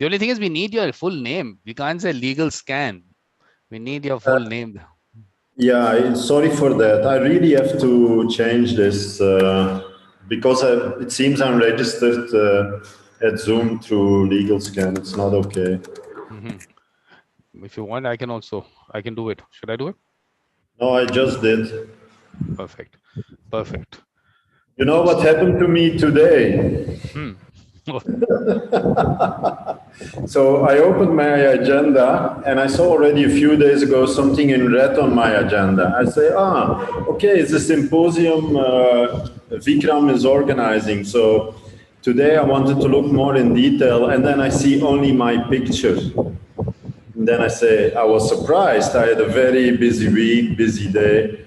The only thing is we need your full name. We can't say legal scan. We need your full name. Yeah, sorry for that. I really have to change this because it seems I'm registered at Zoom through legal scan. It's not okay. If you want, I can do it. Should I do it? No, I just did. Perfect. Perfect. You know what happened to me today? So I opened my agenda and I saw already a few days ago something in red on my agenda. I say, okay, it's a symposium Vikram is organizing. So today I wanted to look more in detail, and then I see only my picture. And then I say, I was surprised. I had a very busy week, busy day.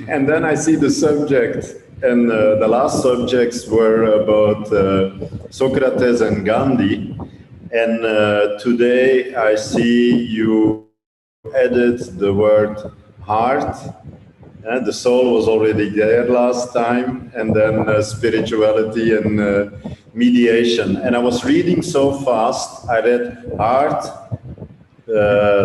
And then I see the subject, and the last subjects were about Socrates and Gandhi. And today I see you added the word heart. The soul was already there last time, and then spirituality and mediation. And I was reading so fast, I read heart,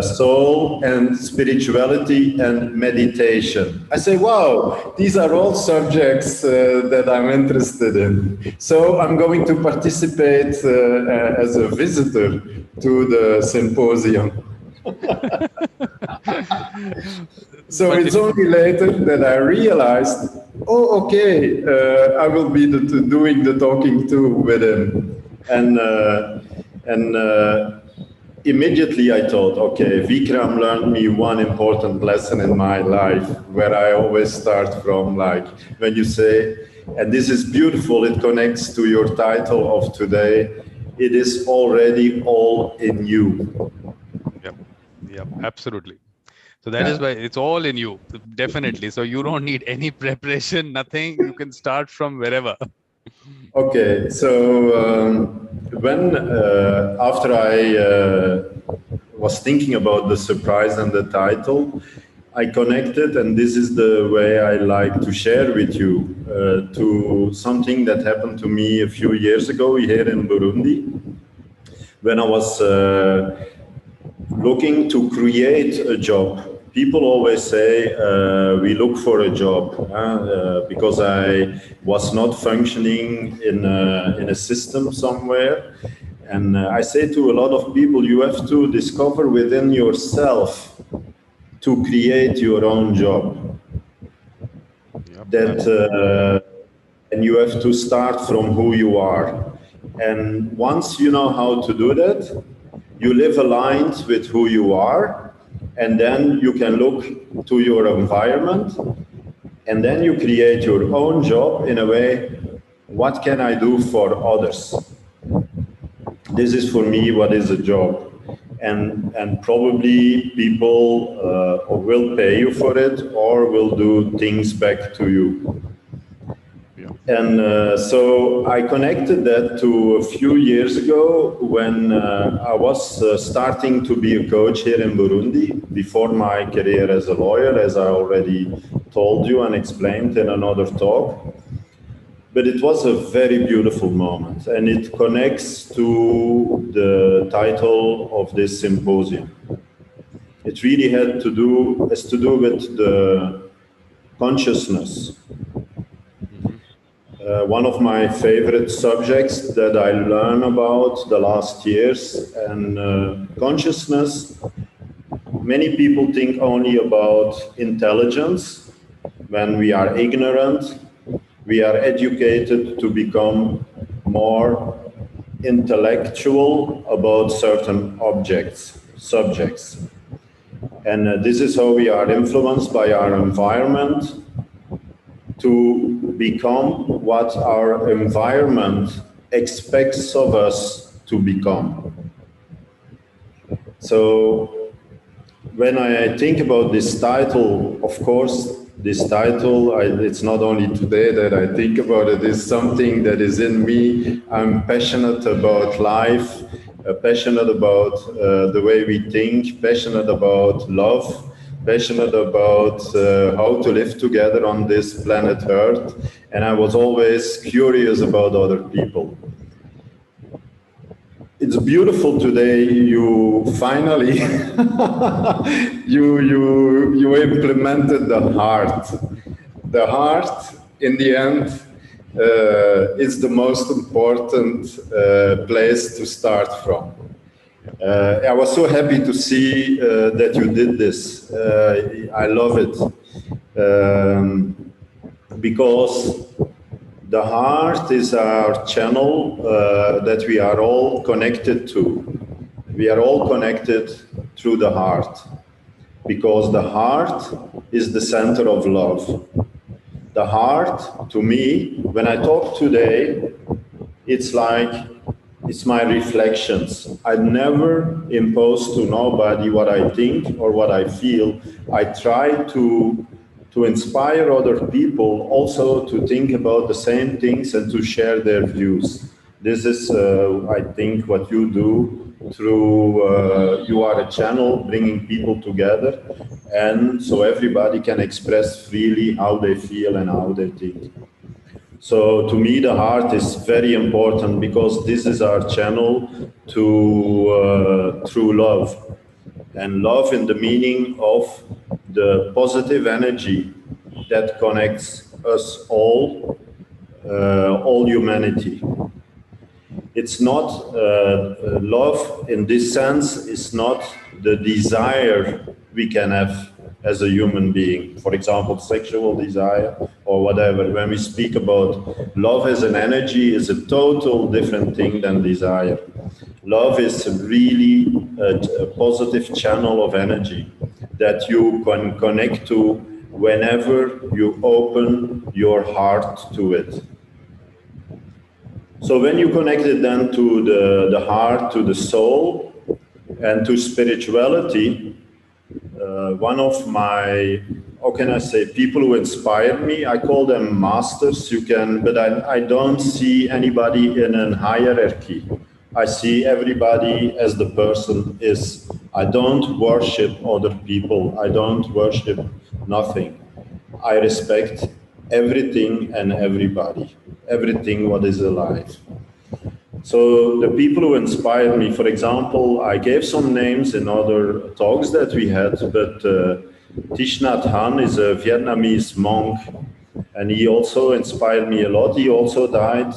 soul and spirituality and meditation. I say, wow, these are all subjects that I'm interested in. So I'm going to participate as a visitor to the symposium. So it's only later that I realized, oh, okay, I will be doing the talking too with him. And immediately I thought, okay, Vikram learned me one important lesson in my life, where I always start from, like when you say, and this is beautiful, it connects to your title of today, it is already all in you. Yep, absolutely. So that is why it's all in you, definitely. So you don't need any preparation, nothing. You can start from wherever. Okay, so when after I was thinking about the surprise and the title, I connected, and this is the way I like to share with you, to something that happened to me a few years ago here in Burundi, when I was looking to create a job. People always say, we look for a job, because I was not functioning in a system somewhere. And I say to a lot of people, you have to discover within yourself to create your own job. And you have to start from who you are. And once you know how to do that, you live aligned with who you are, and then you can look to your environment, and then you create your own job in a way, what can I do for others? This is for me what is a job. And probably people will pay you for it or will do things back to you. And so I connected that to a few years ago when I was starting to be a coach here in Burundi before my career as a lawyer, as I already told you and explained in another talk. But it was a very beautiful moment, and it connects to the title of this symposium. It really has to do with the consciousness. One of my favorite subjects that I learned about the last years, and consciousness, many people think only about intelligence. When we are ignorant, we are educated to become more intellectual about certain subjects. And this is how we are influenced by our environment to become what our environment expects of us to become. So when I think about this title, of course, this title, it's not only today that I think about it, it's something that is in me. I'm passionate about life, passionate about the way we think, passionate about love, passionate about how to live together on this planet Earth, and I was always curious about other people. It's beautiful today. You finally you implemented the heart. The heart, in the end, is the most important place to start from. I was so happy to see that you did this. I love it because the heart is our channel that we are all connected to. We are all connected through the heart because the heart is the center of love. The heart, to me, when I talk today, it's like, it's my reflections. I never impose to nobody what I think or what I feel. I try to inspire other people also to think about the same things and to share their views. This is, I think, what you do through, you are a channel bringing people together, and so everybody can express freely how they feel and how they think. So to me, the heart is very important because this is our channel to through love, and love in the meaning of the positive energy that connects us all humanity. It's not love in this sense is not the desire we can have as a human being, for example, sexual desire or whatever. When we speak about love as an energy, is a total different thing than desire. Love is really a positive channel of energy that you can connect to whenever you open your heart to it. So when you connect it then to the heart, to the soul, and to spirituality, one of my, how can I say, people who inspire me, I call them masters, you can, but I don't see anybody in a hierarchy. I see everybody as the person is. I don't worship other people. I don't worship nothing. I respect everything and everybody, everything what is alive. So the people who inspired me, for example, I gave some names in other talks that we had, but Thich Nhat Hanh is a Vietnamese monk, and he also inspired me a lot. He also died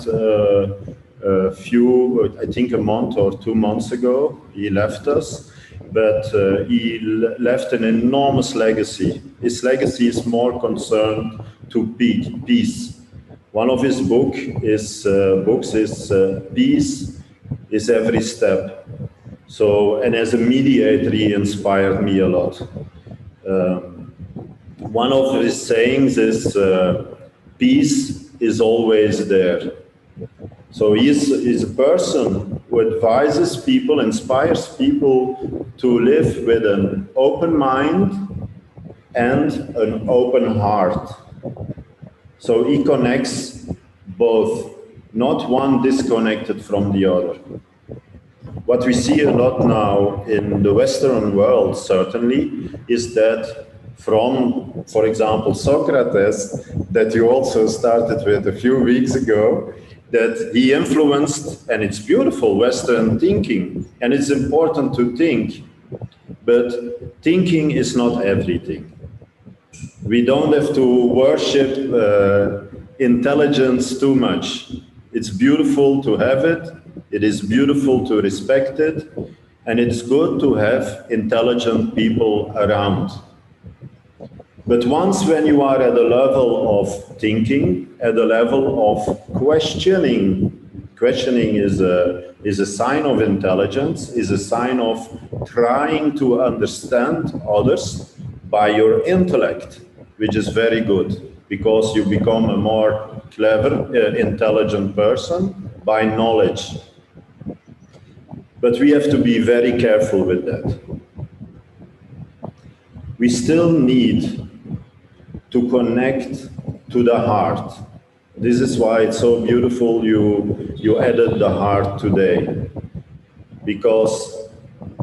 I think a month or 2 months ago. He left us, but he left an enormous legacy. His legacy is more concerned to peace. One of his books is Peace is Every Step. So, and as a mediator, he inspired me a lot. One of his sayings is, peace is always there. So he's a person who advises people, inspires people to live with an open mind and an open heart. So he connects both, not one disconnected from the other. What we see a lot now in the Western world, certainly, is that from, for example, Socrates, that you also started with a few weeks ago, that he influenced, and it's beautiful, Western thinking, and it's important to think, but thinking is not everything. We don't have to worship intelligence too much. It's beautiful to have it, it is beautiful to respect it, and it's good to have intelligent people around. But once when you are at a level of thinking, at a level of questioning is a sign of intelligence, is a sign of trying to understand others by your intellect, which is very good, because you become a more clever, intelligent person by knowledge. But we have to be very careful with that. We still need to connect to the heart. This is why it's so beautiful you added the heart today. Because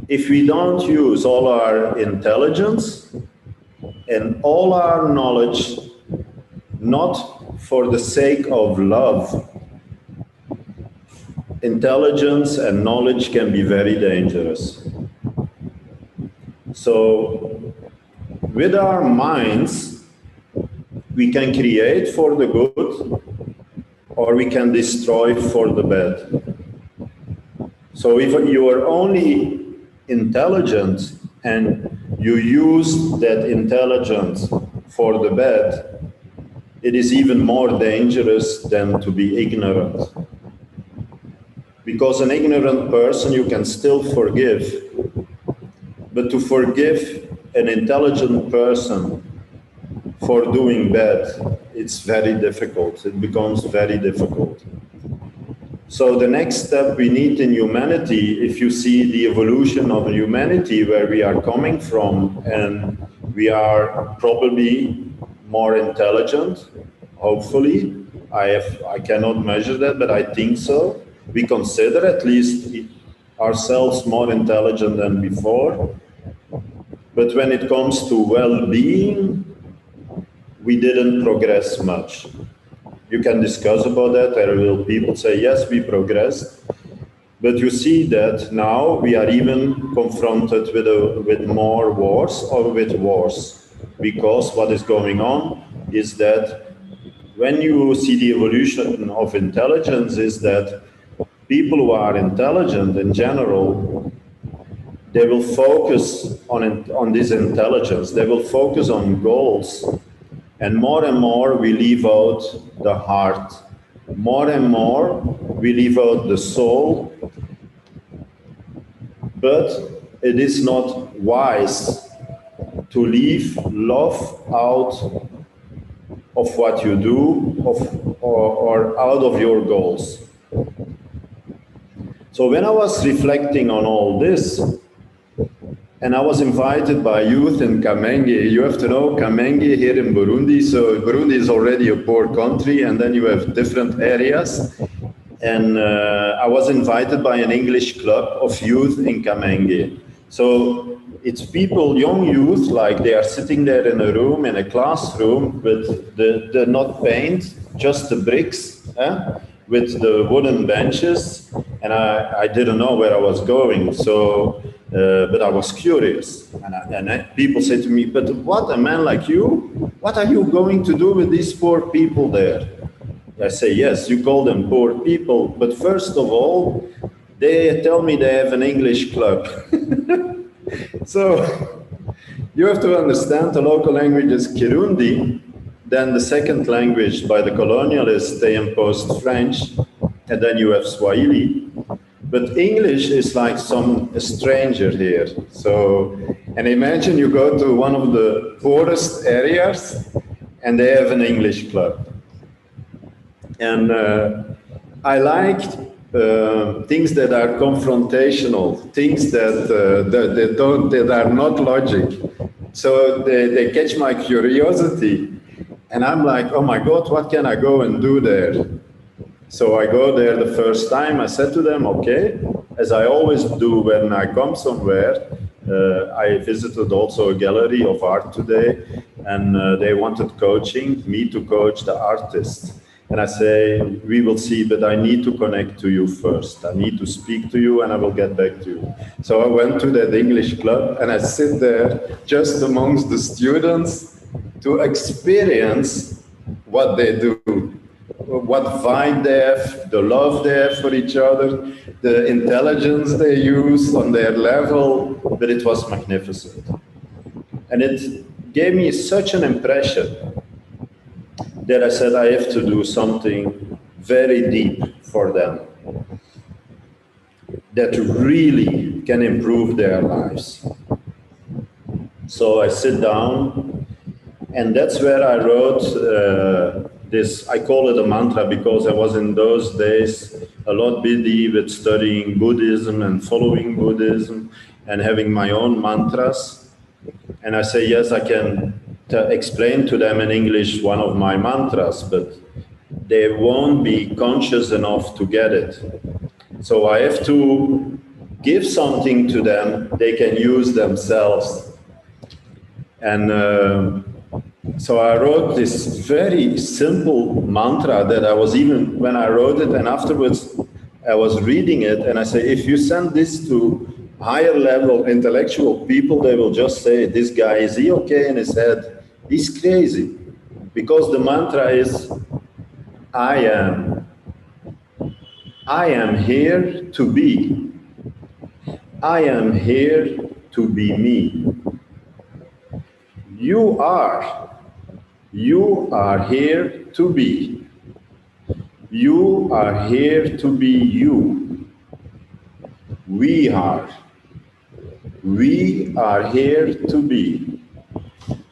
if we don't use all our intelligence, and all our knowledge, not for the sake of love. Intelligence and knowledge can be very dangerous. So, with our minds, we can create for the good, or we can destroy for the bad. So if you are only intelligent and you use that intelligence for the bad, it is even more dangerous than to be ignorant. Because an ignorant person you can still forgive, but to forgive an intelligent person for doing bad, it's very difficult. It becomes very difficult. So the next step we need in humanity, if you see the evolution of humanity, where we are coming from, and we are probably more intelligent, hopefully. I cannot measure that, but I think so. We consider at least ourselves more intelligent than before. But when it comes to well-being, we didn't progress much. You can discuss about that. There will people say, yes, we progressed. But you see that now we are even confronted with more wars or with wars. Because what is going on is that when you see the evolution of intelligence is that people who are intelligent in general, they will focus on this intelligence. They will focus on goals. And more we leave out the heart. More and more we leave out the soul. But it is not wise to leave love out of what you do or out of your goals. So when I was reflecting on all this, and I was invited by youth in Kamenge. You have to know Kamenge here in Burundi. So Burundi is already a poor country, and then you have different areas. And I was invited by an English club of youth in Kamenge. So it's people, young youth, like they are sitting there in a room, in a classroom, with the not paint, just the bricks, with the wooden benches. And I didn't know where I was going. So. But I was curious, and people say to me, but what, a man like you, what are you going to do with these poor people there? I say, yes, you call them poor people, but first of all, they tell me they have an English club. So you have to understand the local language is Kirundi, then the second language by the colonialists, they imposed French, and then you have Swahili. But English is like a stranger here. So, and imagine you go to one of the poorest areas and they have an English club. And I liked things that are confrontational, things that are not logic. So they catch my curiosity. And I'm like, oh my God, what can I go and do there? So I go there the first time, I said to them, okay, as I always do when I come somewhere, I visited also a gallery of art today, and they wanted coaching, me to coach the artist. And I say, we will see, but I need to connect to you first. I need to speak to you and I will get back to you. So I went to that English club and I sit there just amongst the students to experience what they do. What vibe they have, the love they have for each other, the intelligence they use on their level, but it was magnificent. And it gave me such an impression that I said I have to do something very deep for them that really can improve their lives. So I sit down, and that's where I wrote this, I call it a mantra because I was in those days a lot busy with studying Buddhism and following Buddhism and having my own mantras. And I say, yes, I can explain to them in English one of my mantras, but they won't be conscious enough to get it. So I have to give something to them they can use themselves. And so I wrote this very simple mantra that I was even, when I wrote it and afterwards I was reading it, and I say, if you send this to higher level intellectual people, they will just say, this guy, is he okay in his head? He's crazy. Because the mantra is, I am here to be. I am here to be me. You are here to be. You are here to be you. We are here to be.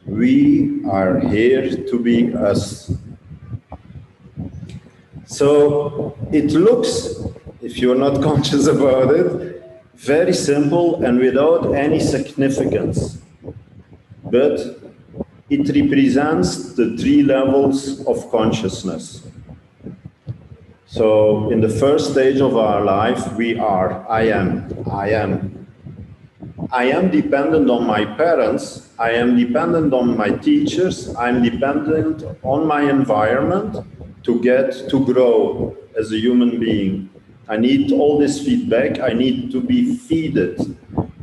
We are here to be us. So it looks, if you're not conscious about it, very simple and without any significance. But it represents the 3 levels of consciousness. So in the first stage of our life, we are, I am. I am dependent on my parents, I am dependent on my teachers, I'm dependent on my environment to grow as a human being. I need all this feedback, I need to be feeded.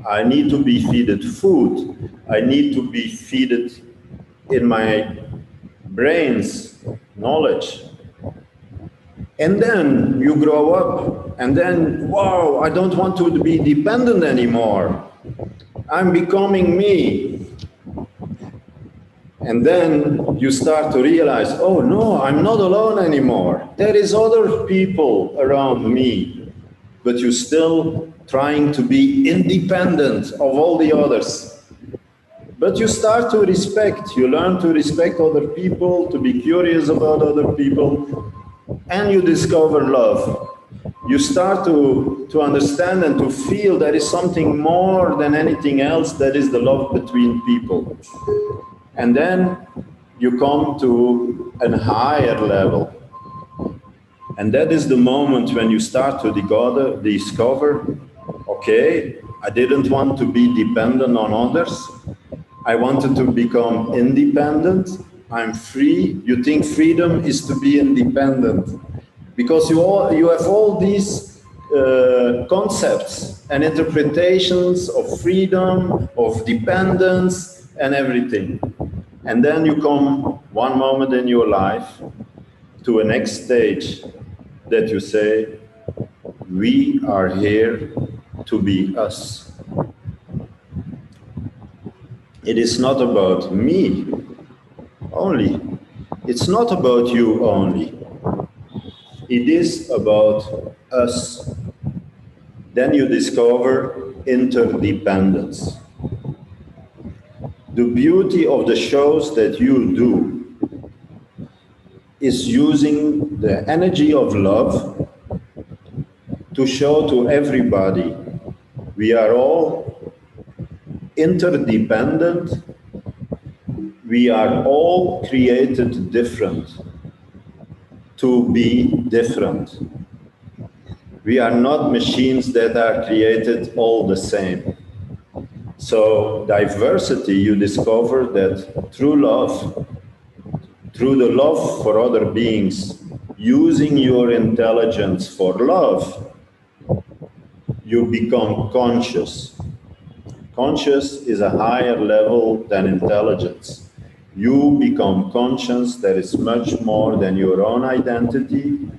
I need to be feeded food, I need to be feeded in my brains, knowledge. And then you grow up, and then, wow, I don't want to be dependent anymore. I'm becoming me. And then you start to realize, oh no, I'm not alone anymore. There is other people around me, but you're still trying to be independent of all the others. But you start to respect, you learn to respect other people, to be curious about other people, and you discover love. You start to understand and to feel there is something more than anything else, that is the love between people. And then you come to a higher level. And that is the moment when you start to discover, okay, I didn't want to be dependent on others. I wanted to become independent. I'm free. You think freedom is to be independent because you have all these concepts and interpretations of freedom, of dependence, and everything. And then you come one moment in your life to a next stage that you say, we are here to be us. It is not about me only. It's not about you only. It is about us. Then you discover interdependence. The beauty of the shows that you do is using the energy of love to show to everybody we are all interdependent. We are all created different to be different. We are not machines that are created all the same. So diversity, you discover that through love, through the love for other beings, using your intelligence for love, you become conscious. Conscious is a higher level than intelligence. You become conscious that is much more than your own identity,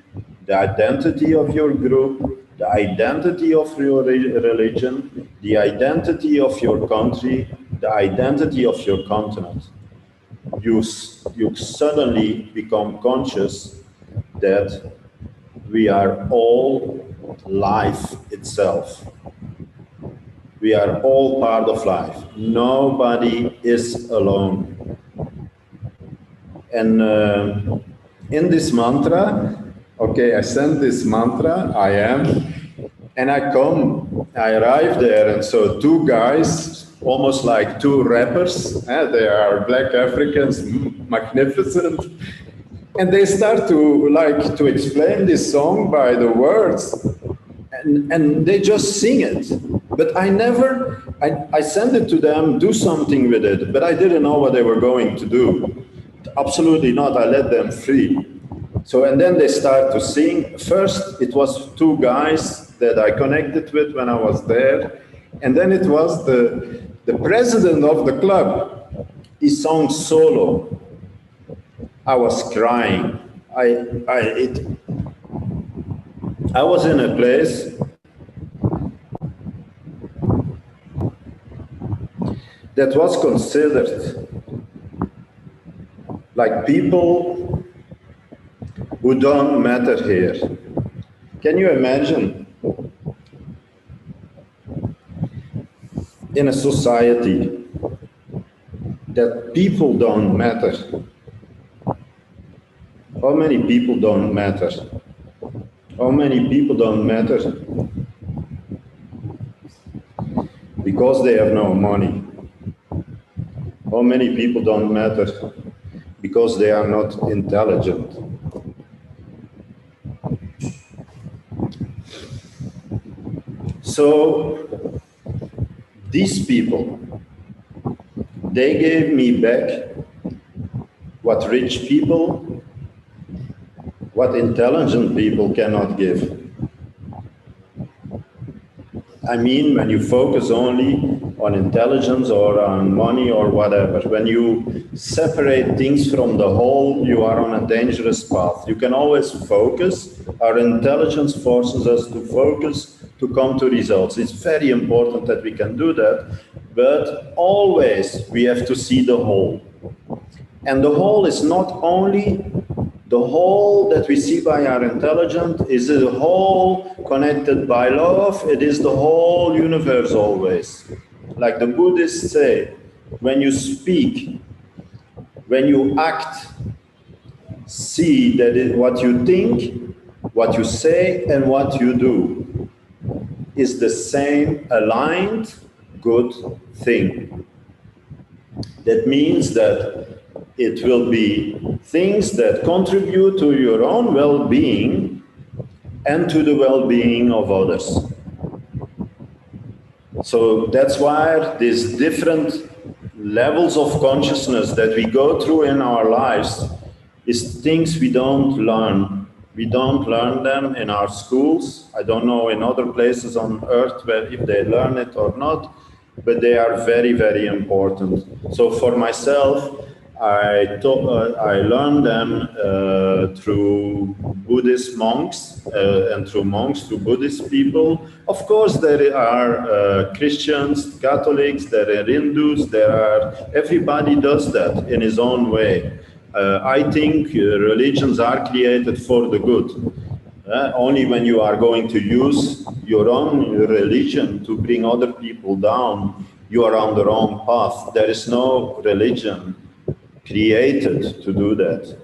the identity of your group, the identity of your religion, the identity of your country, the identity of your continent. You suddenly become conscious that we are all life itself. We are all part of life. Nobody is alone. And in this mantra, okay, I sent this mantra, I am, and I arrive there, and so 2 guys, almost like 2 rappers, they are black Africans, magnificent, and they start to explain this song by the words, and they just sing it. But I never I sent it to them, do something with it, but I didn't know what they were going to do. Absolutely not, I let them free. So, and then they start to sing. First, it was two guys that I connected with when I was there. And then it was the president of the club. He sang solo. I was crying. I was in a place that was considered like people who don't matter here. Can you imagine? In a society that people don't matter. How many people don't matter? How many people don't matter? Because they have no money. How many people don't matter? Because they are not intelligent. So, these people, they gave me back what rich people, what intelligent people cannot give. I mean, when you focus only on intelligence or on money or whatever, when you separate things from the whole, you are on a dangerous path. You can always focus. Our intelligence forces us to focus to come to results. It's very important that we can do that, but always we have to see the whole. And the whole is not only the whole that we see by our intelligence, is a whole connected by love. It is the whole universe always. Like the Buddhists say, when you speak, when you act, see that what you think, what you say, and what you do is the same aligned good thing. That means that it will be things that contribute to your own well-being and to the well-being of others. So that's why these different levels of consciousness that we go through in our lives is things we don't learn. We don't learn them in our schools. I don't know in other places on earth where if they learn it or not, but they are very, very important. So for myself, I learned them through Buddhist monks and through monks to Buddhist people. Of course, there are Christians, Catholics, there are Hindus, everybody does that in his own way. I think religions are created for the good. Only when you are going to use your own religion to bring other people down, you are on the wrong path. There is no religion created to do that.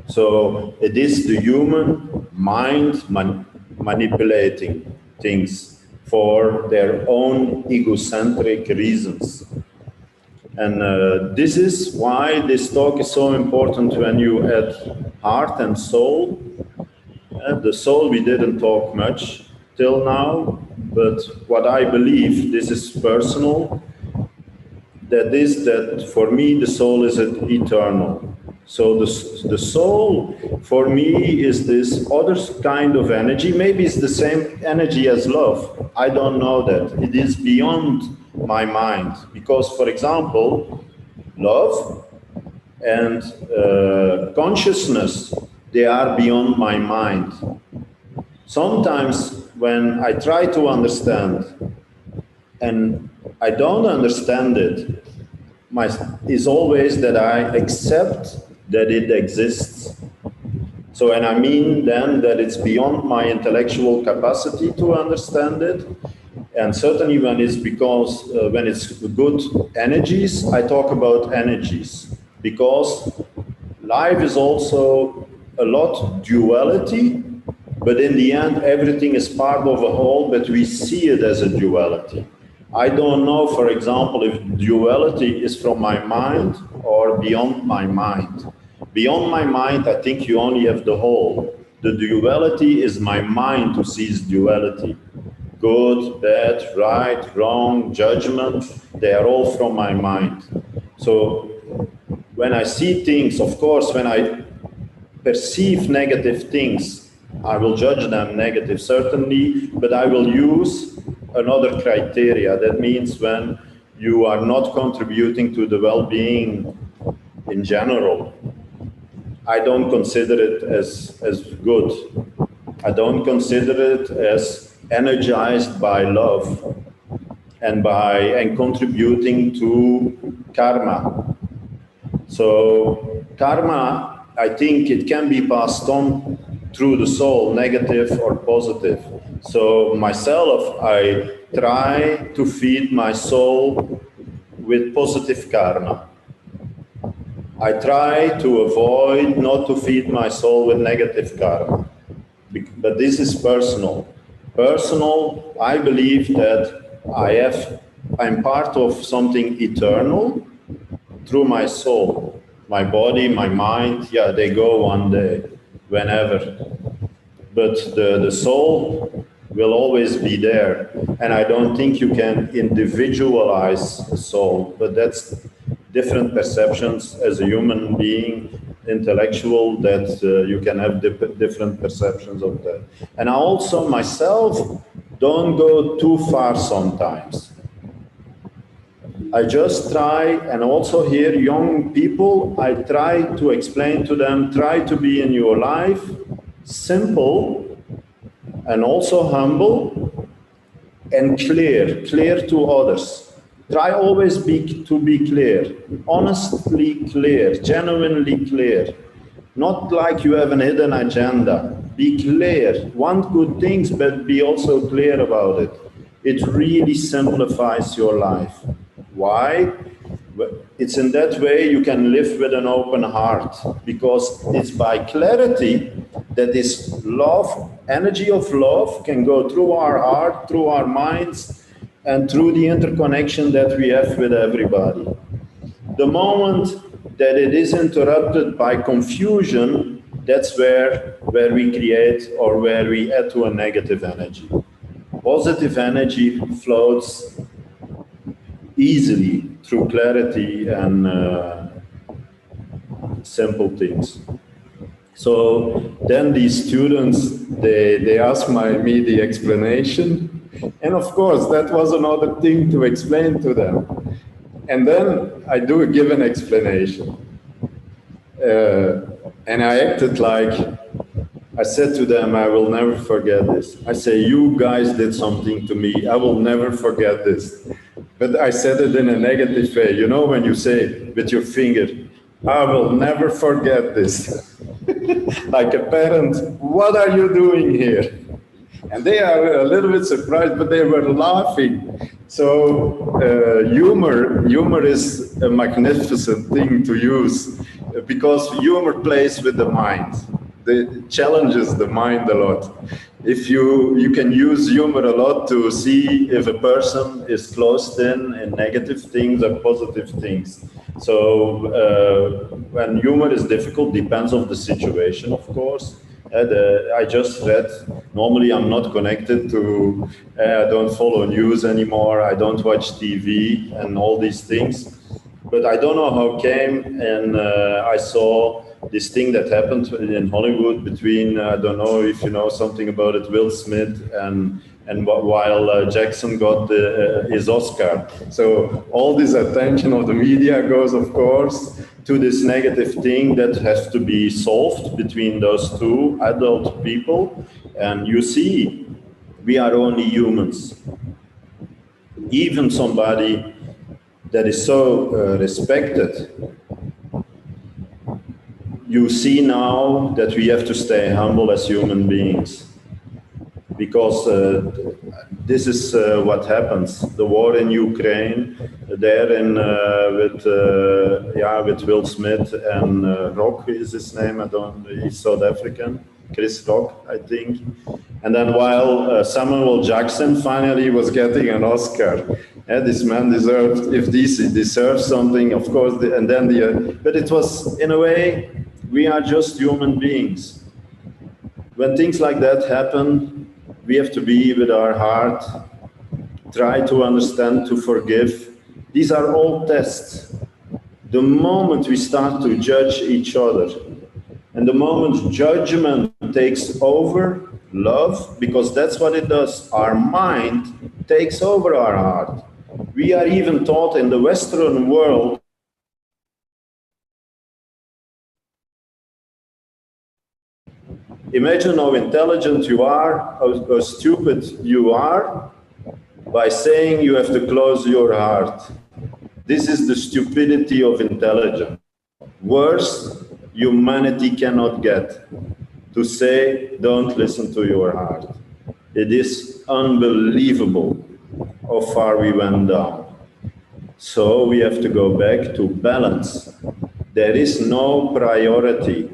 So it is the human mind manipulating things for their own egocentric reasons. And this is why this talk is so important when you add heart and soul. The soul we didn't talk much till now, but what I believe, this is personal, that for me the soul is eternal. So the soul for me is this other kind of energy. Maybe it's the same energy as love. I don't know that. It is beyond my mind. Because, for example, love and consciousness, they are beyond my mind. Sometimes when I try to understand and I don't understand it, is always that I accept that it exists. So, and I mean then that it's beyond my intellectual capacity to understand it. And certainly when it's when it's good energies, I talk about energies. Because life is also a lot duality, but in the end, everything is part of a whole, but we see it as a duality. I don't know, for example, if duality is from my mind or beyond my mind. Beyond my mind, I think you only have the whole. The duality is my mind who sees duality. good, bad, right, wrong, judgment, they are all from my mind. So when I see things, of course, when I perceive negative things, I will judge them negative, certainly, but I will use another criteria. That means when you are not contributing to the well-being in general, I don't consider it as good. I don't consider it as energized by love and contributing to karma. So karma, I think it can be passed on through the soul, negative or positive. So myself, I try to feed my soul with positive karma. I try to avoid not to feed my soul with negative karma. But this is personal. Personal, I believe that I'm part of something eternal through my soul. My body, my mind, yeah, they go one day, whenever. But the soul will always be there. And I don't think you can individualize the soul, but that's different perceptions as a human being, intellectual, that you can have different perceptions of that. And I also myself don't go too far sometimes. I just try, and also here young people, I try to explain to them, try to be in your life simple and also humble and clear to others. Try always to be clear, honestly clear, genuinely clear. Not like you have an hidden agenda. Be clear, want good things, but be also clear about it. It really simplifies your life. Why? It's in that way you can live with an open heart, because it's by clarity that this love, energy of love, can go through our heart, through our minds, and through the interconnection that we have with everybody. The moment that it is interrupted by confusion, that's where we create or where we add to a negative energy. Positive energy floats easily through clarity and simple things. So then these students, they asked me the explanation. And of course, that was another thing to explain to them. And then I do give an explanation. And I acted like, I said to them, I will never forget this. I say, you guys did something to me. I will never forget this. But I said it in a negative way. You know, when you say with your finger, I will never forget this. Like a parent, what are you doing here? And they are a little bit surprised, but they were laughing. So humor is a magnificent thing to use, because humor plays with the mind. It challenges the mind a lot. If you can use humor a lot to see if a person is closed in negative things or positive things. So when humor is difficult, depends on the situation, of course. I just read, normally I'm not connected to, I don't follow news anymore, I don't watch TV and all these things. But I don't know how it came, and I saw this thing that happened in Hollywood between, I don't know if you know something about it, Will Smith and while Jackson got his Oscar. So all this attention of the media goes, of course, to this negative thing that has to be solved between those two adult people. And you see, we are only humans. Even somebody that is so respected, you see now that we have to stay humble as human beings. Because this is what happens. The war in Ukraine, there with Will Smith and Rock is his name. He's South African, Chris Rock, I think. And then while Samuel Jackson finally was getting an Oscar, this man deserved, if he deserves something, of course. But it was, in a way, we are just human beings. When things like that happen, We have to be with our heart, try to understand, to forgive. These are all tests. The moment we start to judge each other, and the moment judgment takes over love, because that's what it does, our mind takes over our heart. We are even taught in the Western world, imagine how intelligent you are, how stupid you are, by saying you have to close your heart. This is the stupidity of intelligence. Worse, humanity cannot get. To say, don't listen to your heart. It is unbelievable how far we went down. So we have to go back to balance. There is no priority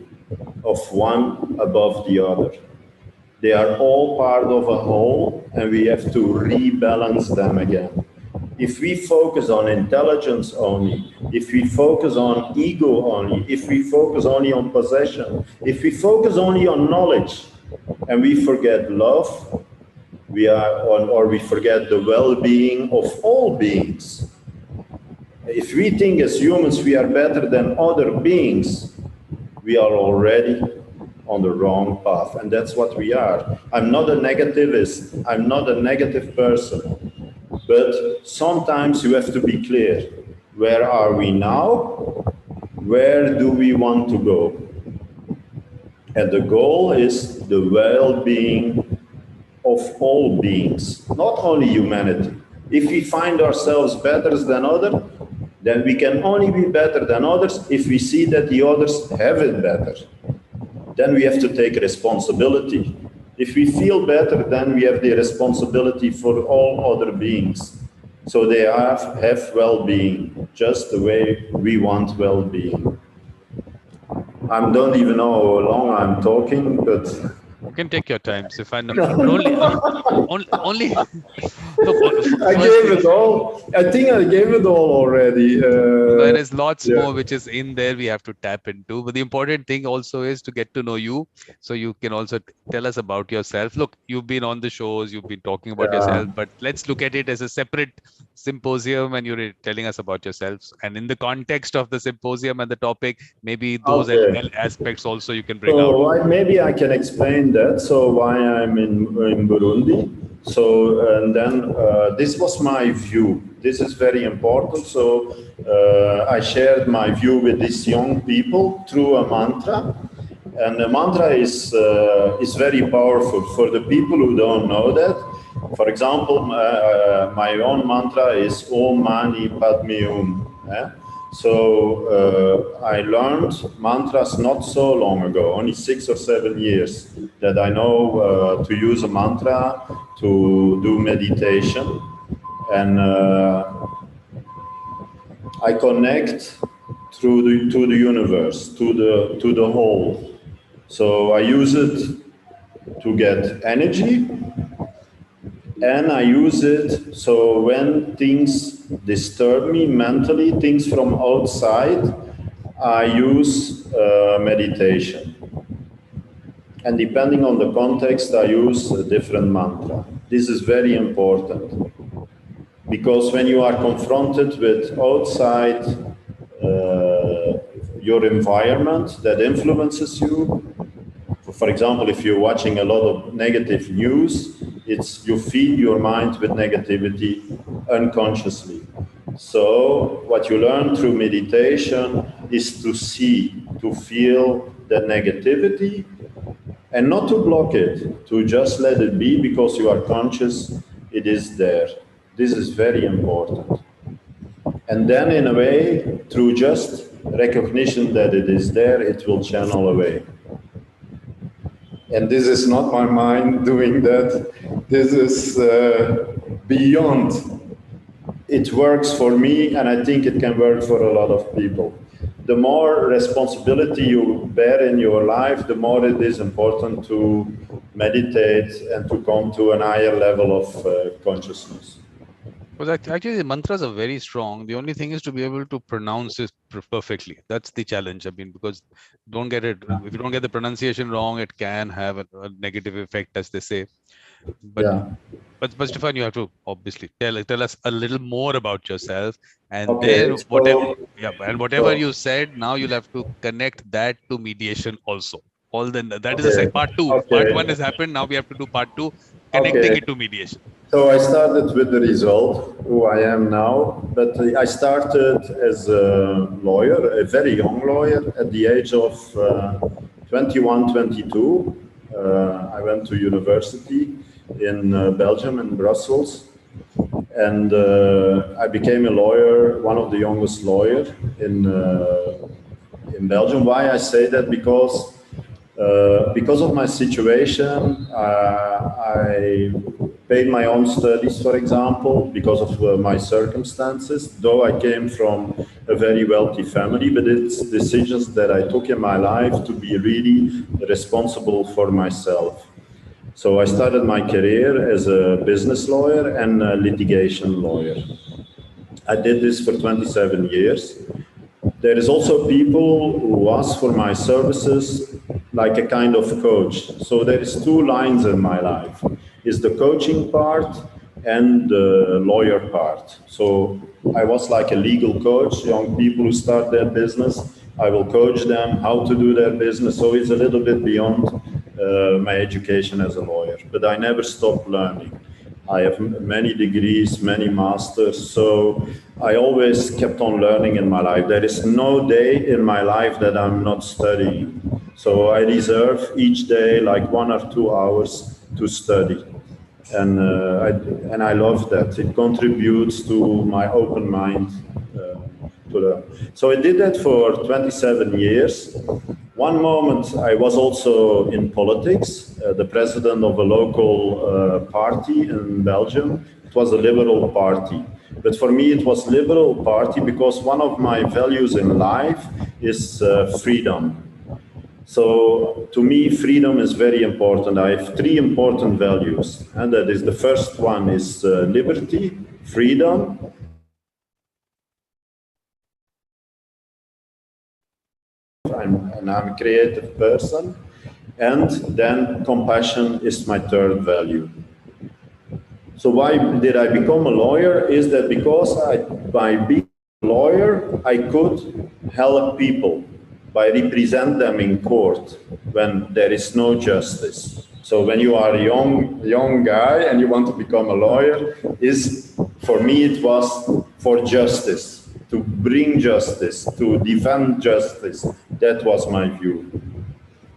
of one above the other. They are all part of a whole, and we have to rebalance them again. If we focus on intelligence only, if we focus on ego only, if we focus only on possession, if we focus only on knowledge, and we forget love, or we forget the well-being of all beings. If we think as humans we are better than other beings, we are already on the wrong path, and that's what we are. I'm not a negativist, I'm not a negative person. But sometimes you have to be clear. Where are we now? Where do we want to go? And the goal is the well-being of all beings, not only humanity. If we find ourselves better than others, then we can only be better than others if we see that the others have it better. Then we have to take responsibility. If we feel better, then we have the responsibility for all other beings. So they have well-being, just the way we want well-being. I don't even know how long I'm talking, but... You can take your time, Stephan. Only look, I gave it all. I think I gave it all already. There is lots more which is in there we have to tap into. But the important thing also is to get to know you. So you can also tell us about yourself. Look, you've been on the shows, you've been talking about yourself, but let's look at it as a separate symposium, and you're telling us about yourselves. And in the context of the symposium and the topic, maybe those aspects also you can bring out. Maybe I can explain that. So why I'm in Burundi. So, and then this was my view. This is very important. So I shared my view with these young people through a mantra. And the mantra is very powerful for the people who don't know that. For example, my own mantra is Om Mani Padme Hum. So I learned mantras not so long ago, only 6 or 7 years, that I know to use a mantra to do meditation. And I connect to the universe, to the whole. So I use it to get energy, and I use it so when things disturb me mentally, things from outside, I use meditation. And depending on the context, I use a different mantra. This is very important, because when you are confronted with outside your environment that influences you, for example, if you're watching a lot of negative news, you feed your mind with negativity unconsciously. So what you learn through meditation is to see, to feel that negativity, and not to block it, to just let it be, because you are conscious it is there. This is very important. And then in a way, through just recognition that it is there, it will channel away. And this is not my mind doing that. This is beyond. It works for me, and I think it can work for a lot of people. The more responsibility you bear in your life, the more it is important to meditate and to come to a higher level of consciousness. Well, actually, the mantras are very strong. The only thing is to be able to pronounce it perfectly. That's the challenge. I mean, because if you don't get the pronunciation wrong, it can have a negative effect, as they say. But Stephan, you have to obviously tell us a little more about yourself, and Okay, then whatever you said, now you'll have to connect that to mediation also. That is the part two. Part one has happened. Now we have to do part two, connecting it to mediation. So I started with the result, who I am now, but I started as a lawyer, a very young lawyer, at the age of 21, 22. I went to university in Belgium, in Brussels, and I became a lawyer, one of the youngest lawyers in Belgium. Why I say that? Because of my situation, I paid my own studies, for example, because of my circumstances, though I came from a very wealthy family, but it's decisions that I took in my life to be really responsible for myself. So I started my career as a business lawyer and a litigation lawyer. I did this for 27 years. There is also people who ask for my services like a kind of coach. So there is two lines in my life. Is the coaching part and the lawyer part. So I was like a legal coach, young people who start their business. I will coach them how to do their business. So it's a little bit beyond my education as a lawyer, but I never stopped learning. I have many degrees, many masters, so I always kept on learning in my life. There is no day in my life that I'm not studying. So I reserve each day like 1 or 2 hours to study. And I love that. It contributes to my open mind to learn. So I did that for 27 years. One moment I was also in politics, the president of a local party in Belgium. It was a liberal party. But for me it was liberal party because one of my values in life is freedom. So to me, freedom is very important. I have 3 important values, and that is the first one is liberty, freedom. I'm a creative person, and then compassion is my 3rd value. So why did I become a lawyer? Is that because by being a lawyer, I could help people by represent them in court when there is no justice. So when you are a young guy and you want to become a lawyer, for me it was for justice, to bring justice, to defend justice. That was my view.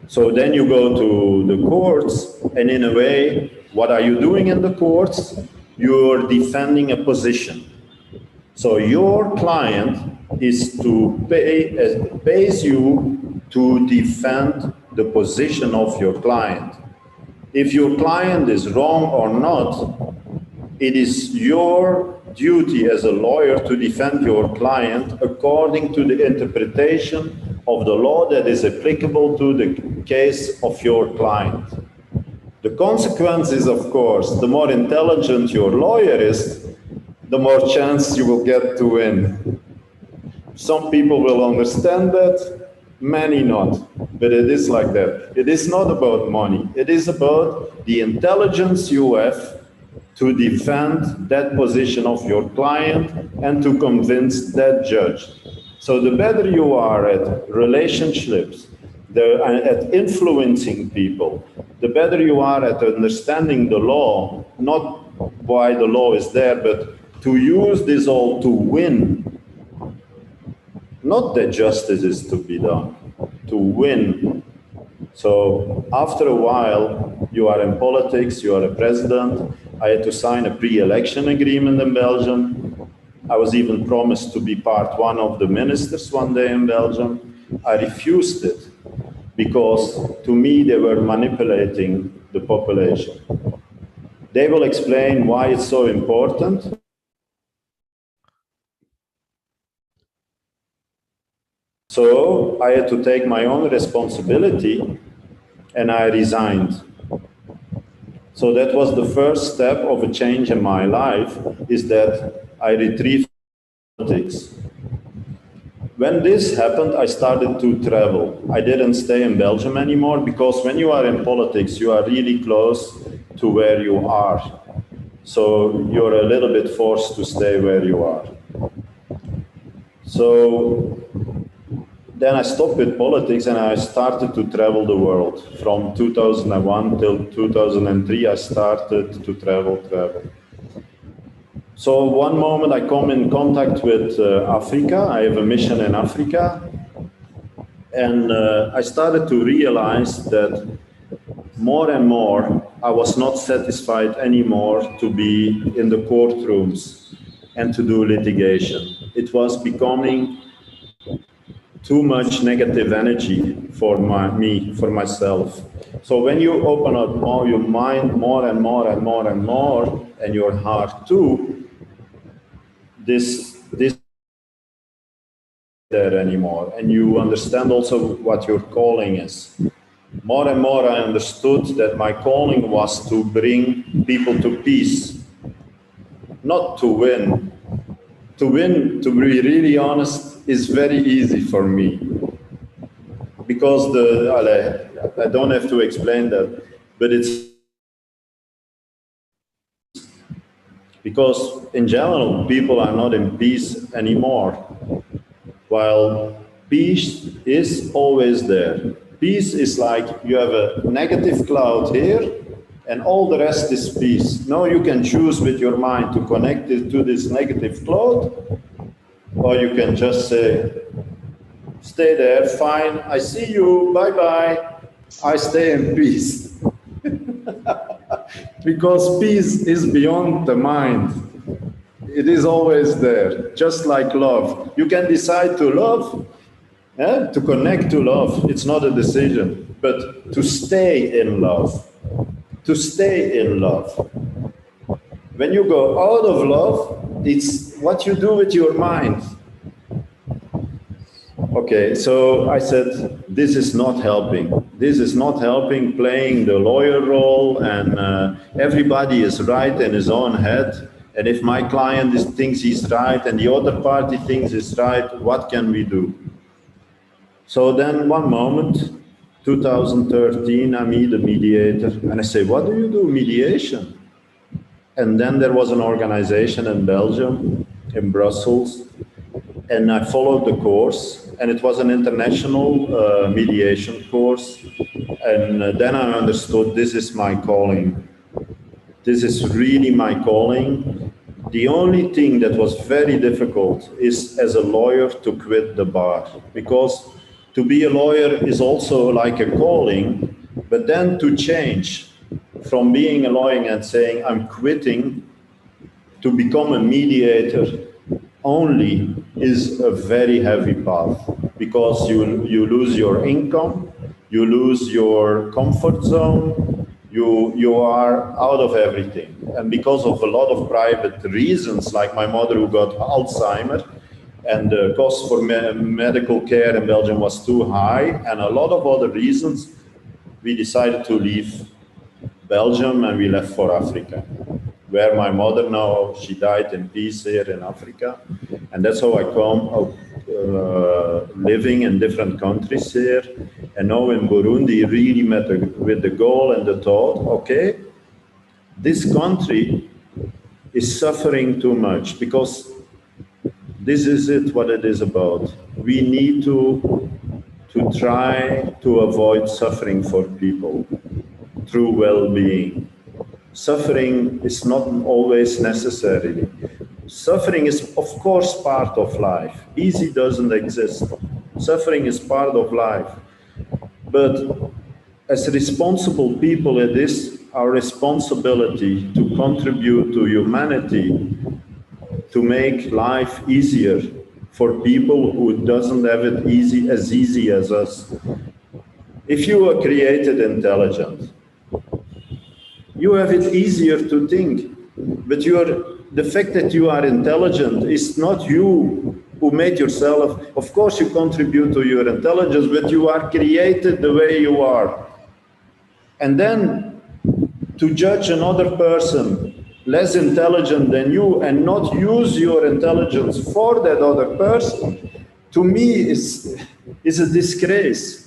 So then you go to the courts, and in a way, what are you doing in the courts? You're defending a position. So your client is pays you to defend the position of your client. If your client is wrong or not, it is your duty as a lawyer to defend your client according to the interpretation of the law that is applicable to the case of your client. The consequence is, of course, the more intelligent your lawyer is, the more chance you will get to win. Some people will understand that, many not, but it is like that. It is not about money. It is about the intelligence you have to defend that position of your client and to convince that judge. So the better you are at relationships, at influencing people, the better you are at understanding the law, not why the law is there, but to use this all to win. Not that justice is to be done, to win. So after a while, you are in politics, you are a president. I had to sign a pre-election agreement in Belgium. I was even promised to be part one of the ministers one day in Belgium. I refused it because to me they were manipulating the population. They will explain why it's so important. So I had to take my own responsibility and I resigned. So that was the first step of a change in my life, is that I retrieved politics. When this happened, I started to travel. I didn't stay in Belgium anymore because when you are in politics, you are really close to where you are. So you're a little bit forced to stay where you are. So then I stopped with politics and I started to travel the world. From 2001 till 2003, I started to travel. So one moment I come in contact with Africa. I have a mission in Africa. And I started to realize that more and more, I was not satisfied anymore to be in the courtrooms and to do litigation. It was becoming too much negative energy for for myself. So when you open up more your mind more and more and more and more, and your heart too, this there anymore, and you understand also what your calling is. More and more I understood that my calling was to bring people to peace, not to win. To win, to be really honest, is very easy for me. Because I don't have to explain that, but it's because in general, people are not in peace anymore. While peace is always there. Peace is like you have a negative cloud here and all the rest is peace. Now you can choose with your mind to connect it to this negative cloud, or you can just say, stay there, fine, I see you, bye-bye, I stay in peace. Because peace is beyond the mind. It is always there, just like love. You can decide to love, to connect to love. It's not a decision, but to stay in love. To stay in love. When you go out of love, it's what you do with your mind. Okay, so I said, this is not helping. This is not helping playing the lawyer role, and everybody is right in his own head. And if my client thinks he's right and the other party thinks he's right, what can we do? So then one moment, 2013, I meet a mediator and I say, what do you do? Mediation. And then there was an organization in Belgium, in Brussels, and I followed the course, and it was an international mediation course. And then I understood this is my calling. This is really my calling. The only thing that was very difficult is as a lawyer to quit the bar, because to be a lawyer is also like a calling, but then to change from being a lawyer and saying I'm quitting to become a mediator only is a very heavy path, because you lose your income, you lose your comfort zone, you are out of everything. And because of a lot of private reasons, like my mother who got Alzheimer's, and the cost for medical care in Belgium was too high, and a lot of other reasons, we decided to leave Belgium and we left for Africa, where my mother now, she died in peace here in Africa. And that's how I come living in different countries here. And now in Burundi, really met with the goal and the thought, okay, this country is suffering too much, because this is it, what it is about. We need to try to avoid suffering for people through well-being. Suffering is not always necessary. Suffering is, of course, part of life. Easy doesn't exist. Suffering is part of life. But as responsible people, it is our responsibility to contribute to humanity, to make life easier for people who doesn't have it as easy as us. If you are created intelligent, you have it easier to think, but the fact that you are intelligent is not you who made yourself. Of course you contribute to your intelligence, but you are created the way you are. And then to judge another person less intelligent than you and not use your intelligence for that other person, to me is a disgrace.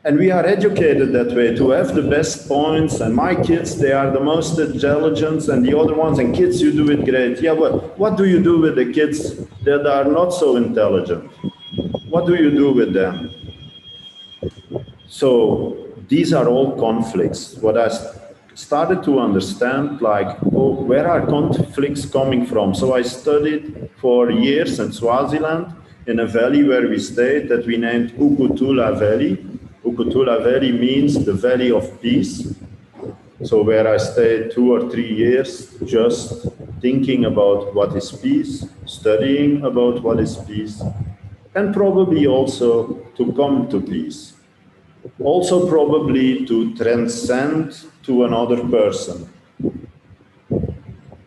And we are educated that way, to have the best points, and my kids, they are the most intelligent, and the other ones, and kids, you do it great. Yeah, but what do you do with the kids that are not so intelligent? What do you do with them? So these are all conflicts. What I started to understand, like, oh, where are conflicts coming from? So I studied for years in Swaziland, in a valley where we stayed that we named Ukutula Valley. Ukutula Valley means the Valley of Peace. So where I stayed 2 or 3 years, just thinking about what is peace, studying about what is peace, and probably also to come to peace. Also probably to transcend to another person,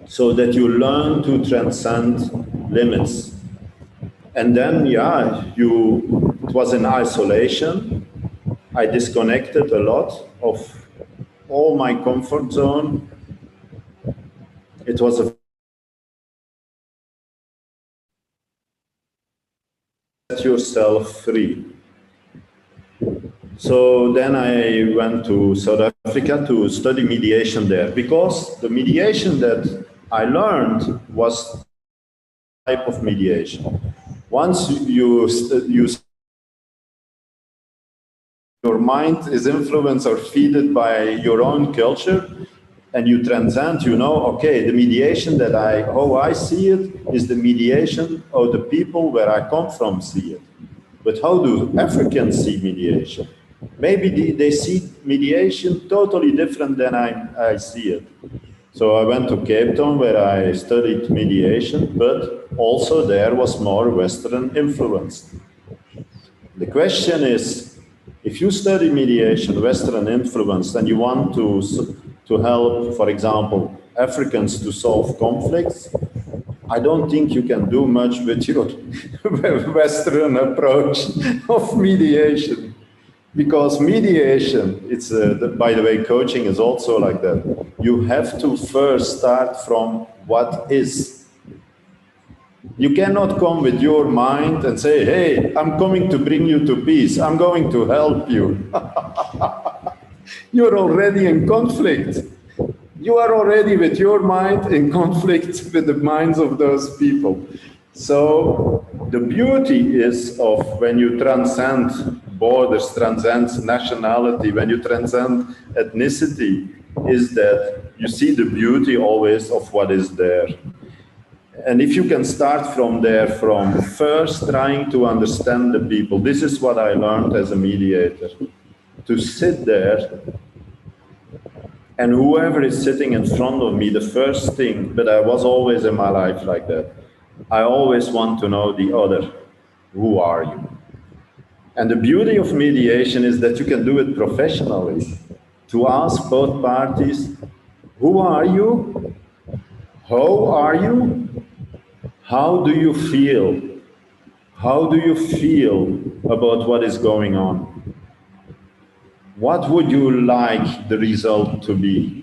so that you learn to transcend limits. And then, yeah, it was in isolation. I disconnected a lot of all my comfort zone. It was a set yourself free. So then I went to South Africa to study mediation there, because the mediation that I learned was type of mediation. Once your mind is influenced or fed by your own culture, and you transcend, you know, okay, the mediation that how I see it is the mediation of the people where I come from see it. But how do Africans see mediation? Maybe they see mediation totally different than I see it. So I went to Cape Town where I studied mediation, but also there was more Western influence. The question is, if you study mediation, Western influence, and you want to help, for example, Africans to solve conflicts, I don't think you can do much with your Western approach of mediation. Because mediation, by the way, coaching is also like that. You have to first start from what is. You cannot come with your mind and say, hey, I'm coming to bring you to peace. I'm going to help you. You're already in conflict. You are already with your mind in conflict with the minds of those people. So the beauty is of when you transcend borders, transcend nationality, when you transcend ethnicity, is that you see the beauty always of what is there. And if you can start from there, from first trying to understand the people, this is what I learned as a mediator, to sit there, and whoever is sitting in front of me, the first thing, but I was always in my life like that, I always want to know the other. Who are you? And the beauty of mediation is that you can do it professionally. To ask both parties, who are you? How are you? How do you feel? How do you feel about what is going on? What would you like the result to be?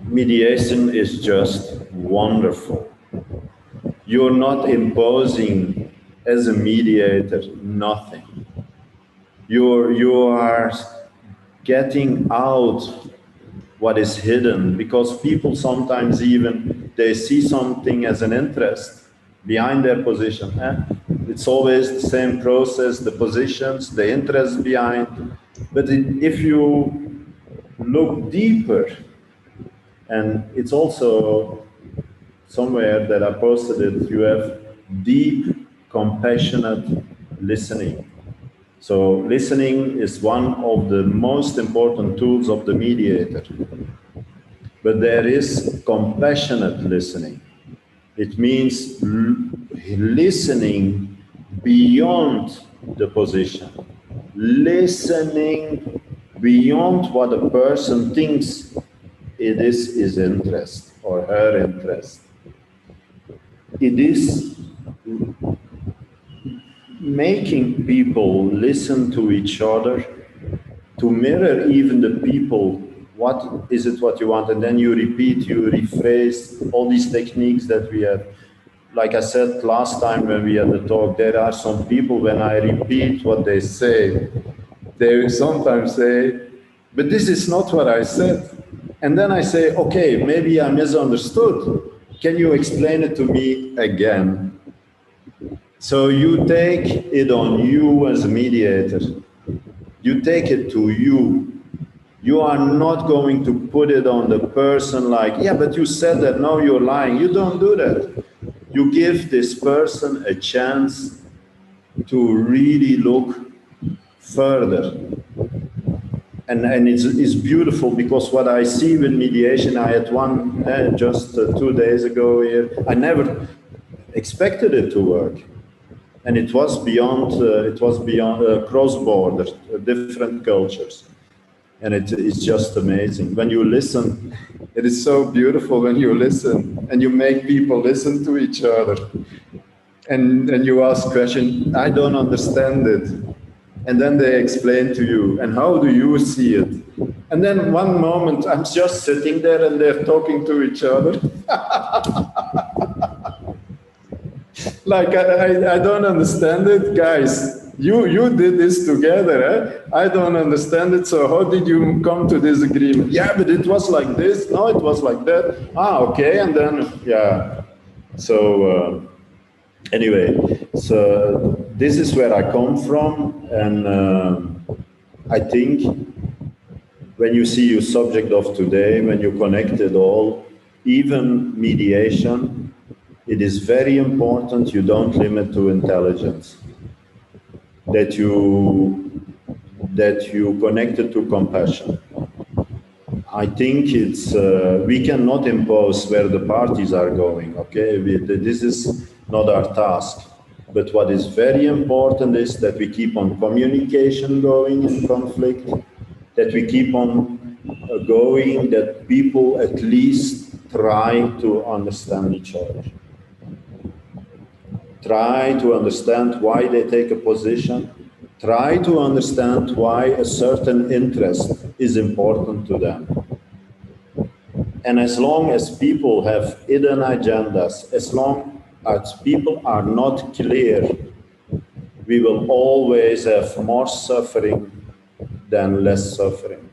Mediation is just wonderful. You're not imposing as a mediator nothing. You are getting out what is hidden, because people sometimes even, they see something as an interest behind their position. It's always the same process, the positions, the interest behind. But if you look deeper, and it's also somewhere that I posted it, you have deep, compassionate listening. So listening is one of the most important tools of the mediator. But there is compassionate listening. It means listening beyond the position, listening beyond what a person thinks it is his interest or her interest. It is making people listen to each other, to mirror even the people. What is it what you want? And then you repeat, you rephrase all these techniques that we have. like I said last time when we had the talk, there are some people, when I repeat what they say, they sometimes say, but this is not what I said. And then I say, okay, maybe I misunderstood. Can you explain it to me again? So you take it on you as a mediator. You take it to you. You are not going to put it on the person like, yeah, but you said that, now you're lying. You don't do that. You give this person a chance to really look further. And it's beautiful, because what I see with mediation, I had one just 2 days ago here. I never expected it to work. And it was beyond cross-border, different cultures. And it's just amazing. When you listen, it is so beautiful when you listen and you make people listen to each other. And you ask questions, I don't understand it. And then they explain to you, and how do you see it? And then one moment, I'm just sitting there and they're talking to each other. Like, I don't understand it, guys. You did this together, eh? I don't understand it, so how did you come to this agreement? Yeah, but it was like this, no, it was like that. Ah, okay, and then, yeah. So, anyway, so this is where I come from, and I think when you see your subject of today, when you connect it all, even mediation, it is very important you don't limit to intelligence. That you connect it to compassion. I think it's we cannot impose where the parties are going. Okay, this is not our task. But what is very important is that we keep on communication going in conflict. That we keep on going. That people at least try to understand each other. Try to understand why they take a position. Try to understand why a certain interest is important to them. And as long as people have hidden agendas, as long as people are not clear, we will always have more suffering than less suffering.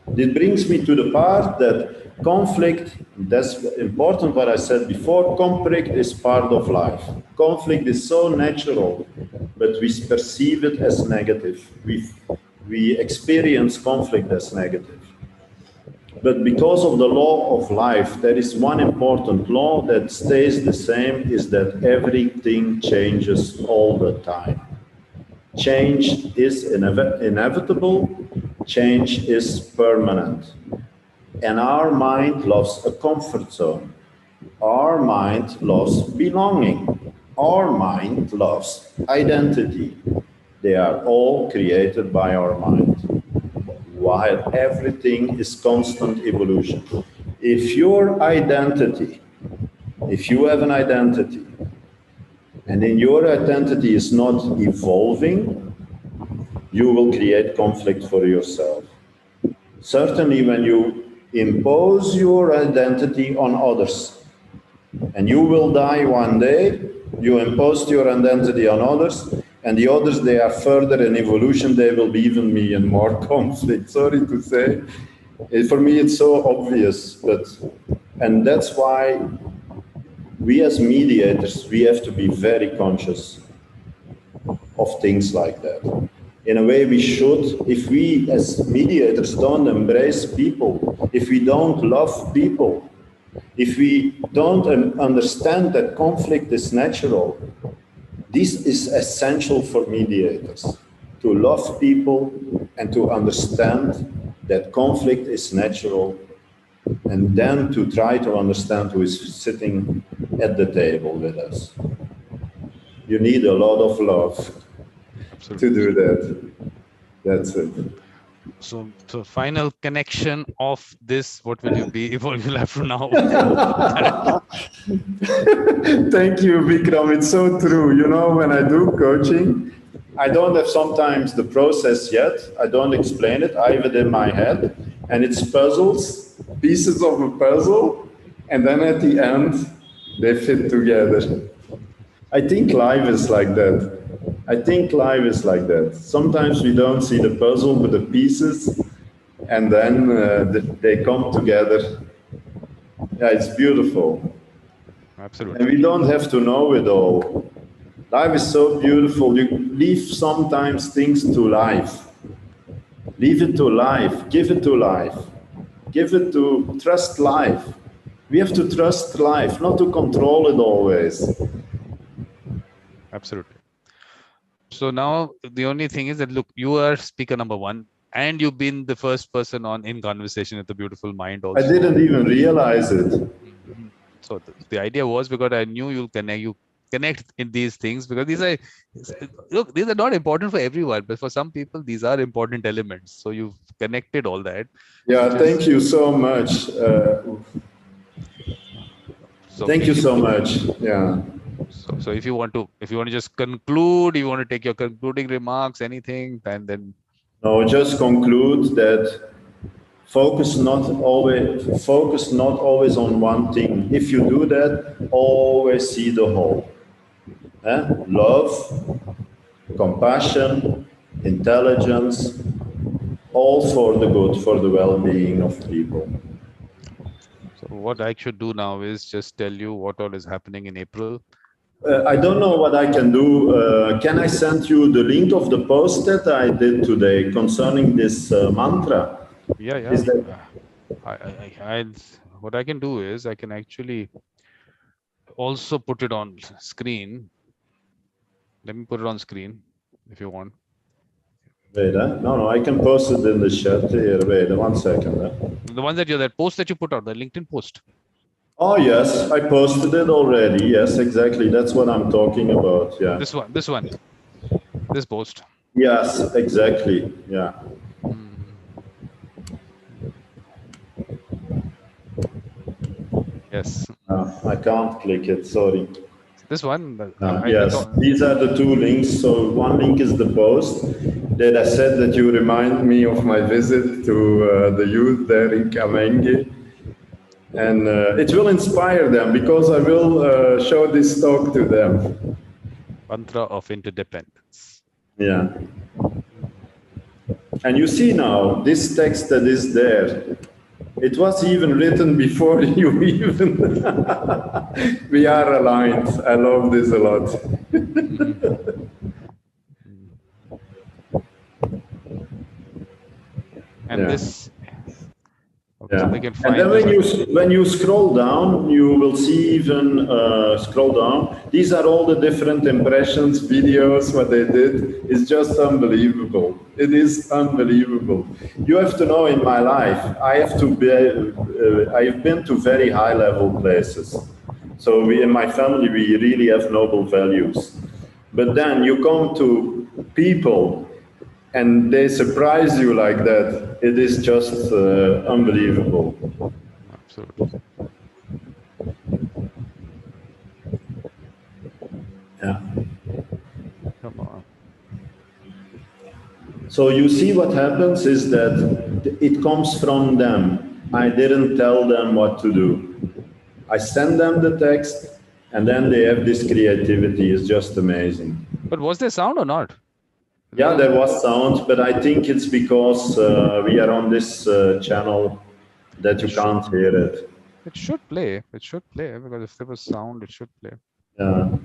This brings me to the part that conflict, that's important what I said before, conflict is part of life. Conflict is so natural, but we perceive it as negative. We experience conflict as negative. But because of the law of life, there is one important law that stays the same, is that everything changes all the time. Change is inevitable, change is permanent. And our mind loves a comfort zone. Our mind loves belonging. Our mind loves identity. They are all created by our mind, while everything is constant evolution. If your identity, if you have an identity, and in your identity is not evolving, you will create conflict for yourself. Certainly when you impose your identity on others, and you will die one day, you imposed your identity on others, and the others, they are further in evolution, they will be even me in more conflict. Sorry to say. For me, it's so obvious, and that's why we as mediators, we have to be very conscious of things like that. In a way, we should, if we as mediators don't embrace people, if we don't love people, if we don't understand that conflict is natural, this is essential for mediators, to love people and to understand that conflict is natural, and then to try to understand who is sitting at the table with us. You need a lot of love. Absolutely. To do that. That's it. So final connection of this, what will you be? What will you have from now? Thank you, Vikram. It's so true. You know, when I do coaching, I don't have sometimes the process yet. I don't explain it. I have it in my head, and it's puzzles, pieces of a puzzle, and then at the end, They fit together. I think life is like that. I think life is like that. Sometimes we don't see the puzzle with the pieces, and then they come together. Yeah, it's beautiful. Absolutely. And we don't have to know it all. Life is so beautiful. You leave sometimes things to life. Leave it to life. Give it to life. Give it to trust life. We have to trust life, not to control it always. Absolutely. So now the only thing is that, look, you are speaker number 1, and you've been the first person on in conversation with the beautiful mind also. I didn't even realize it. Mm-hmm. So the idea was because I knew you connect in these things, because these are, look, these are not important for everyone, but for some people these are important elements. So you've connected all that. Yeah, thank you so much. So Thank you so much. Yeah. So if you want to just conclude, you want to take your concluding remarks, anything, and then. No, just conclude that focus not always on one thing. If you do that, always see the whole. Love, compassion, intelligence, all for the good, for the well-being of people. So what I should do now is just tell you what all is happening in April. I don't know what I can do. Can I send you the link of the post that I did today concerning this mantra? Yeah. Is that What I can do is I can actually also put it on screen. Let me put it on screen if you want. Wait, no, I can post it in the chat here. Wait, 1 second. The one that post that you put out, the LinkedIn post. Oh, yes, I posted it already. Yes, exactly. That's what I'm talking about. Yeah. This post. Yes, exactly. Yeah. Yes. I can't click it. Sorry. This one. Yes, these are the 2 links. So one link is the post that I said that you remind me of my visit to the youth there in Kamenge. And it will inspire them because I will show this talk to them. Mantra of interdependence. Yeah. And you see now, this text that is there, it was even written before you even. We are aligned. I love this a lot. And yeah. this. Okay, yeah. so they can And then find when you scroll down, you will see even scroll down. These are all the different impressions, videos, what they did. It's just unbelievable. It is unbelievable. You have to know, in my life, I've been to very high level places. So in my family, we really have noble values. But then you come to people and they surprise you like that. It is just unbelievable. Absolutely. Yeah. Come on. So you see what happens is that it comes from them. I didn't tell them what to do. I send them the text and then they have this creativity. It's just amazing. But was there sound or not? Yeah, there was sound, but I think it's because we are on this channel that you can't hear it. It should play. It should play, because if there was sound, it should play. Yeah.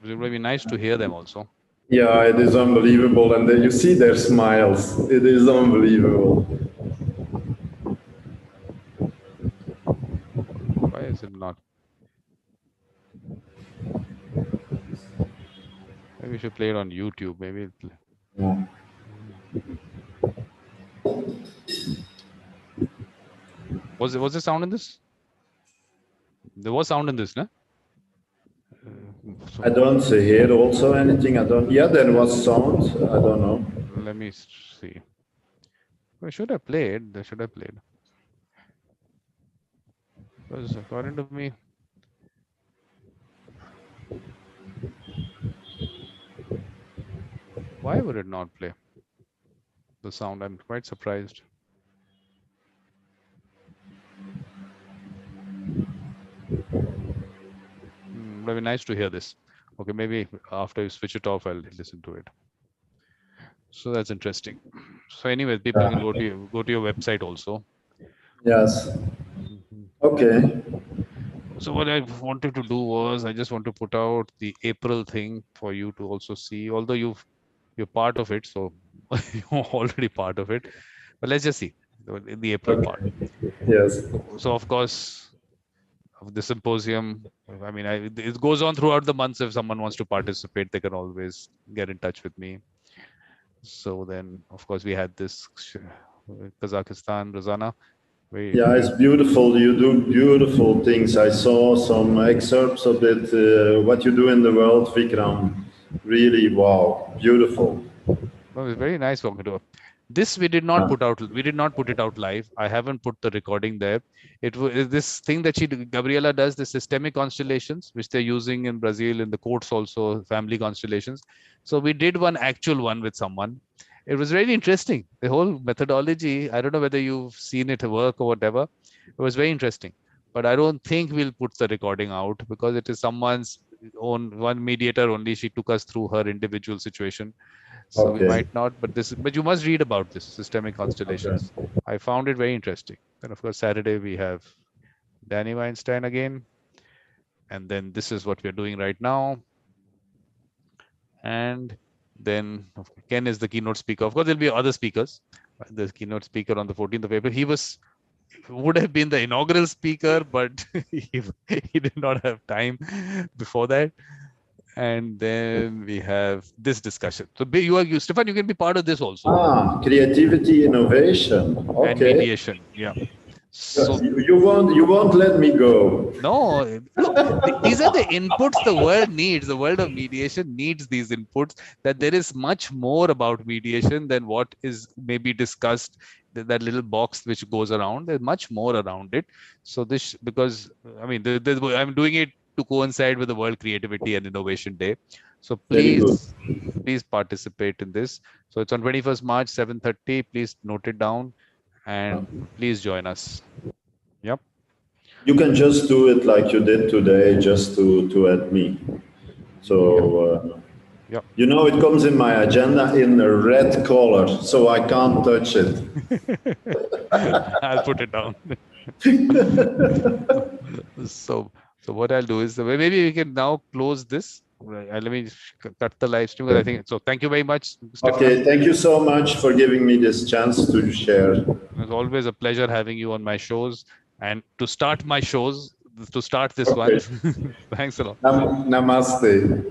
It would be nice to hear them also. Yeah, it is unbelievable. And then you see their smiles. It is unbelievable. Why is it not? Maybe we should play it on YouTube. Maybe. Yeah. Was there sound in this? There was sound in this, no? I don't hear also anything. Yeah, there was sound. I don't know. Let me see. Well, should I play it? Should I play it? Because according to me, why would it not play the sound? I'm quite surprised. It'd be nice to hear this. Okay, maybe after you switch it off, I'll listen to it. So that's interesting. So anyway, people can go to your website also. Yes. Mhm. Okay. So what I wanted to do was I just want to put out the April thing for you to also see, although you're part of it, so you're already part of it. But let's just see the April part. Okay. Yes. So of course, of the symposium, I mean, it goes on throughout the months. If someone wants to participate, they can always get in touch with me. So then, of course, we had this Kazakhstan, Rozana. Yeah, it's beautiful. You do beautiful things. I saw some excerpts of it. What you do in the world, Vikram. Really, wow, beautiful. Well, it's very nice walking to. This we did not put out. We did not put it out live. I haven't put the recording there. It was this thing that Gabriela does, the systemic constellations, which they're using in Brazil in the courts also, family constellations. So we did one actual one with someone. It was really interesting. The whole methodology. I don't know whether you've seen it work or whatever. It was very interesting. But I don't think we'll put the recording out because it is someone's own one mediator only. She took us through her individual situation. So we Okay. might not, but you must read about this systemic Okay. constellations. I found it very interesting. Then of course Saturday we have Danny Weinstein again, and then this is what we're doing right now. And then Ken is the keynote speaker. Of course, there'll be other speakers. The keynote speaker on the 14th of April. He would have been the inaugural speaker, but he did not have time before that. And then we have this discussion. So Stephan, you can be part of this also. Creativity, innovation. And Okay. mediation. Yeah. So You won't let me go. no, look, these are the inputs the world needs. The world of mediation needs these inputs. That there is much more about mediation than what is maybe discussed. That little box which goes around. There's much more around it. So this because I mean I'm doing it to coincide with the World Creativity and Innovation Day. So Very good. please participate in this. So it's on 21st March, 7:30. Please note it down and please join us. Yep. You can just do it like you did today, just to add me. So, Yep. you know, it comes in my agenda in a red color, so I can't touch it. I'll put it down. So what I'll do is maybe we can now close this. Let me cut the live stream because I think so. Thank you very much, Stephan. Okay, thank you so much for giving me this chance to share. It's always a pleasure having you on my shows and to start my shows, to start this one. Thanks a lot. Namaste.